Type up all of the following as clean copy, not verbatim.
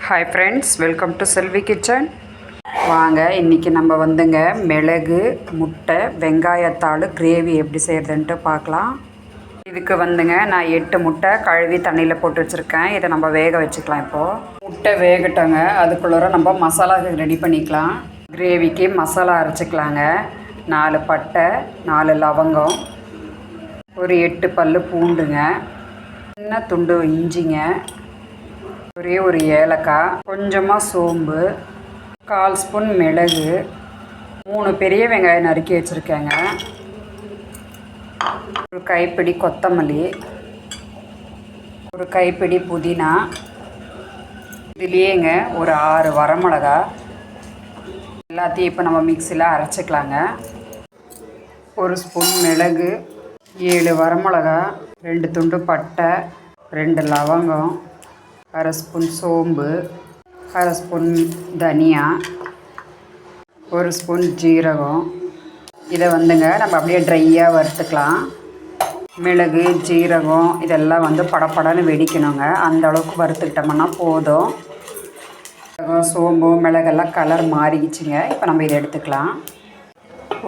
Hi friends, welcome to Selvi kitchen. வாங்க, இன்றைக்கி நம்ம வந்துங்க மிளகு, முட்டை, வெங்காயத்தாள் கிரேவி எப்படி செய்கிறதுன்ட்டு பார்க்கலாம். இதுக்கு வந்துங்க நான் 8 முட்டை கழுவி தண்ணியில் போட்டு வச்சுருக்கேன். இதை நம்ம வேக வச்சுக்கலாம். இப்போது முட்டை வேகட்டோங்க, அதுக்குள்ளே நம்ம மசாலா ரெடி பண்ணிக்கலாம். கிரேவிக்கு மசாலா அரைச்சிக்கலாங்க. 4 பட்டை, 4 லவங்கம், ஒரு 8 பல் பூண்டுங்க, சின்ன துண்டு இஞ்சிங்க, ஒரே ஒரு ஏலக்காய், கொஞ்சமாக சோம்பு, 1/4 ஸ்பூன் மிளகு, 3 பெரிய வெங்காயம் நறுக்கி வச்சுருக்கேங்க, ஒரு கைப்பிடி கொத்தமல்லி, ஒரு கைப்பிடி புதினா, இதுலேயேங்க ஒரு 6 வரமிளகா. எல்லாத்தையும் இப்போ நம்ம மிக்சியில் அரைச்சிக்கலாங்க. 1 ஸ்பூன் மிளகு, 7 வரமிளகா, 2 துண்டு பட்டை, 2 லவங்கம், 1/2 ஸ்பூன் சோம்பு, 1/2 ஸ்பூன் தனியா, 1 ஸ்பூன் ஜீரகம். இதை வந்துங்க நம்ம அப்படியே ட்ரையாக வறுத்துக்கலாம். மிளகு, ஜீரகம் இதெல்லாம் வந்து படப்படன்னு வெடிக்கணுங்க. அந்த அளவுக்கு வறுத்துக்கிட்டோம்னா போதும். சோம்பு, மிளகெல்லாம் கலர் மாறிக்கிச்சுங்க. இப்போ நம்ம இதை எடுத்துக்கலாம்.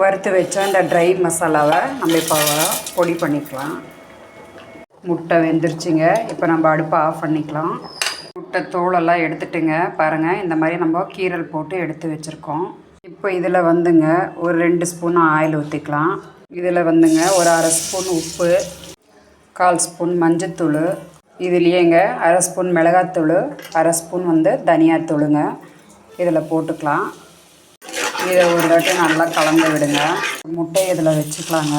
வறுத்து வச்ச இந்த ட்ரை மசாலாவை நம்ம இப்போ பொடி பண்ணிக்கலாம். முட்டை வெந்துருச்சுங்க. இப்போ நம்ம அடுப்பை ஆஃப் பண்ணிக்கலாம். முட்டை தோலெல்லாம் எடுத்துட்டுங்க. பாருங்கள், இந்த மாதிரி நம்ம கீரல் போட்டு எடுத்து வச்சுருக்கோம். இப்போ இதில் வந்துங்க ஒரு 2 ஸ்பூன் ஆயில் ஊற்றிக்கலாம். இதில் வந்துங்க ஒரு 1/2 ஸ்பூன் உப்பு, 1/4 ஸ்பூன் மஞ்சத்தூள், இதுலேயேங்க 1/2 ஸ்பூன் மிளகாத்தூள், 1/2 ஸ்பூன் வந்து தனியாத்தூளுங்க இதில் போட்டுக்கலாம். இதை ஒரு வாட்டி நல்லா கலந்து விடுங்க. முட்டையை இதில் வச்சுக்கலாங்க.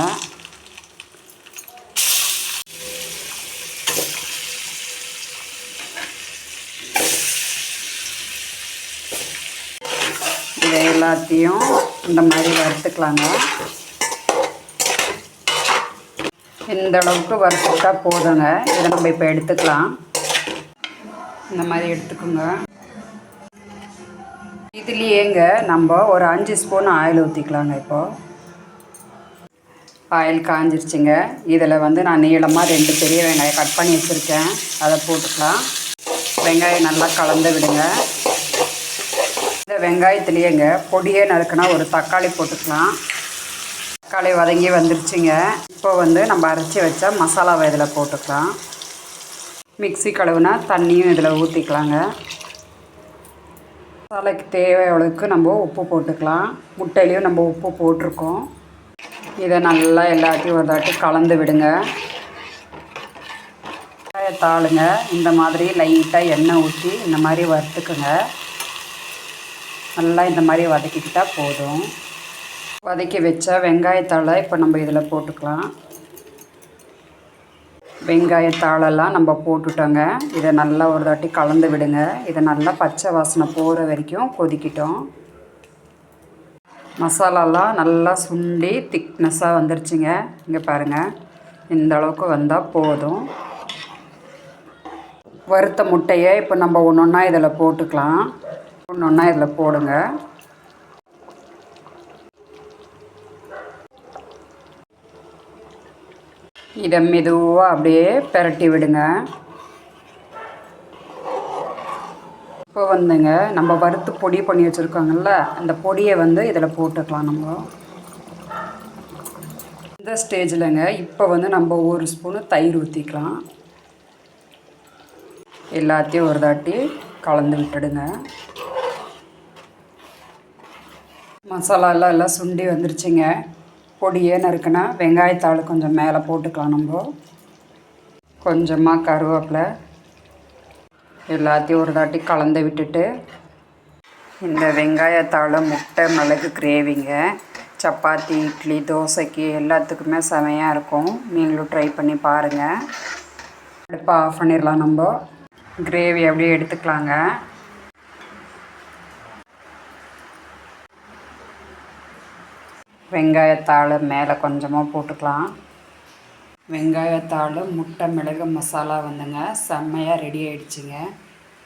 இதை எல்லாத்தையும் இந்த மாதிரி வறுத்துக்கலாங்க. இந்த அளவுக்கு வறுத்துட்டா போதுங்க. இதை நம்ம இப்போ எடுத்துக்கலாம். இந்த மாதிரி எடுத்துக்கோங்க. இதுலேயேங்க நம்ம ஒரு 5 ஸ்பூன் ஆயில் ஊற்றிக்கலாங்க. இப்போது ஆயில் காஞ்சிருச்சுங்க. இதில் வந்து நான் நீளமாக 2 பெரிய வெங்காயம் கட் பண்ணி வச்சுருக்கேன். அதை போட்டுக்கலாம். வெங்காயம் நல்லா கலந்து விடுங்க. இந்த வெங்காயத்துலேயேங்க பொடியே நறுக்குனா ஒரு தக்காளி போட்டுக்கலாம். தக்காளி வதங்கி வந்துருச்சுங்க. இப்போ வந்து நம்ம அரைச்சி வச்ச மசாலாவை இதில் போட்டுக்கலாம். மிக்ஸி கழுவுனா தண்ணியும் இதில் ஊற்றிக்கலாங்க. மசாலாக்கு தேவை அளவுக்கு நம்ம உப்பு போட்டுக்கலாம். முட்டையிலையும் நம்ம உப்பு போட்டிருக்கோம். இதை நல்லா எல்லாத்தையும் ஒரு தாட்டி கலந்து விடுங்க. வெங்காயத்தாளுங்க இந்த மாதிரி லைட்டாக எண்ணெய் ஊற்றி இந்த மாதிரி வறுத்துக்குங்க. நல்லா இந்த மாதிரி வதக்கிக்கிட்டால் போதும். வதக்கி வச்ச வெங்காயத்தாளை இப்போ நம்ம இதில் போட்டுக்கலாம். வெங்காயத்தாளெல்லாம் நம்ம போட்டுட்டோங்க. இதை நல்லா ஒரு தாட்டி கலந்து விடுங்க. இதை நல்லா பச்சை வாசனை போகிற வரைக்கும் கொதிக்கிட்டோம். மசாலாலாம் நல்லா சுண்டி திக்னஸாக வந்துருச்சுங்க. இங்கே பாருங்கள், இந்த அளவுக்கு வந்தால் போதும். வறுத்த முட்டையை இப்போ நம்ம ஒன்று ஒன்றா இதில் போட்டுக்கலாம். ஒன்று ஒன்றா இதில் போடுங்க. இதை மெதுவாக அப்படியே பிரட்டி விடுங்க. இப்போ வந்துங்க நம்ம வறுத்து பொடி பண்ணி வச்சுருக்கோங்கள்ல, அந்த பொடியை வந்து இதில் போட்டுக்கலாம். நம்ம இந்த ஸ்டேஜில்ங்க இப்போ வந்து நம்ம 1 ஸ்பூனு தயிர் ஊற்றிக்கலாம். எல்லாத்தையும் ஒரு தாட்டி கலந்து விட்டுடுங்க. மசாலாலாம் எல்லாம் சுண்டி வந்துருச்சுங்க. பொடியே நறுக்குனா வெங்காயத்தாள் கொஞ்சம் மேலே போட்டுக்கலாம். நம்ம கொஞ்சமாக கருவேப்பிலை எல்லாத்தையும் ஒரு தாட்டி கலந்து விட்டுட்டு, இந்த வெங்காயத்தாள் முட்டை மிளகு கிரேவிங்க சப்பாத்தி, இட்லி, தோசைக்கு எல்லாத்துக்குமே செமையாக இருக்கும். நீங்களும் ட்ரை பண்ணி பாருங்கள். அடுப்பை ஆஃப் பண்ணிடலாம். நம்ம கிரேவி அப்படியே எடுத்துக்கலாங்க. வெங்காயத்தாள் மேலே கொஞ்சமாக போட்டுக்கலாம். வெங்காயத்தாள் முட்டை மிளகு மசாலா வந்துங்க செம்மையாக ரெடி ஆகிடுச்சிங்க.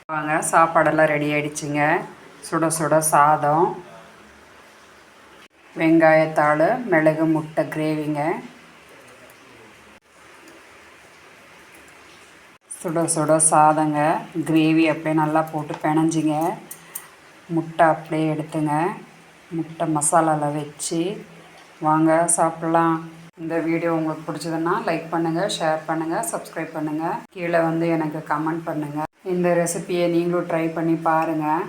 வாங்க, சாப்பாடெல்லாம் ரெடி ஆகிடுச்சிங்க. சுட சுட சாதம், வெங்காயத்தாள் மிளகு முட்டை கிரேவிங்க சுட சுட சாதங்க, கிரேவி அப்படியே நல்லா போட்டு பிணைஞ்சிங்க, முட்டை அப்படியே எடுத்துங்க, முட்டை மசாலாவில் வச்சு வாங்க சாப்பிட்லாம். இந்த வீடியோ உங்களுக்கு பிடிச்சதுன்னா லைக் பண்ணுங்கள், ஷேர் பண்ணுங்கள், சப்ஸ்கிரைப் பண்ணுங்கள். கீழே வந்து எனக்கு கமெண்ட் பண்ணுங்கள். இந்த ரெசிபியை நீங்களும் ட்ரை பண்ணி பாருங்கள்.